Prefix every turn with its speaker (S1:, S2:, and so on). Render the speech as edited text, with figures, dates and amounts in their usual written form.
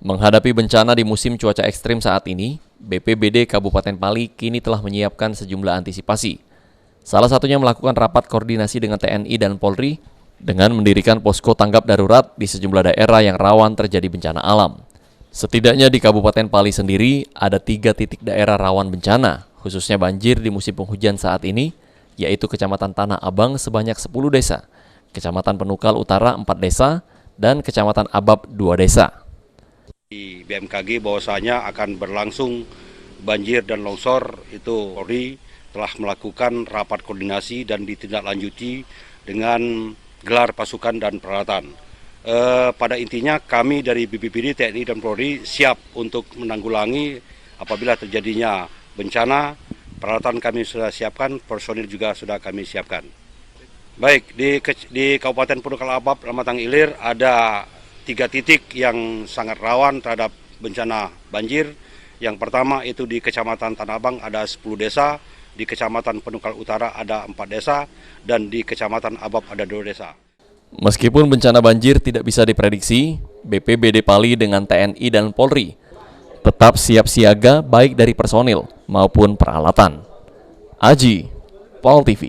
S1: Menghadapi bencana di musim cuaca ekstrim saat ini, BPBD Kabupaten Pali kini telah menyiapkan sejumlah antisipasi. Salah satunya melakukan rapat koordinasi dengan TNI dan Polri dengan mendirikan posko tanggap darurat di sejumlah daerah yang rawan terjadi bencana alam. Setidaknya di Kabupaten Pali sendiri ada 3 titik daerah rawan bencana, khususnya banjir di musim penghujan saat ini, yaitu Kecamatan Tanah Abang sebanyak 10 desa, Kecamatan Penukal Utara 4 desa, dan Kecamatan Abab 2 desa.
S2: Di BMKG bahwasanya akan berlangsung banjir dan longsor, itu Polri telah melakukan rapat koordinasi dan ditindaklanjuti dengan gelar pasukan dan peralatan. Pada intinya kami dari BPBD, TNI dan Polri siap untuk menanggulangi apabila terjadinya bencana. Peralatan kami sudah siapkan, personil juga sudah kami siapkan. Baik, di Kabupaten Penukal Abab, Lamatang Ilir ada 3 titik yang sangat rawan terhadap bencana banjir. Yang pertama itu di Kecamatan Tanah Abang ada 10 desa, di Kecamatan Penukal Utara ada 4 desa, dan di Kecamatan Abab ada 2 desa.
S1: Meskipun bencana banjir tidak bisa diprediksi, BPBD Pali dengan TNI dan Polri tetap siap siaga baik dari personil maupun peralatan. Aji, Pol TV.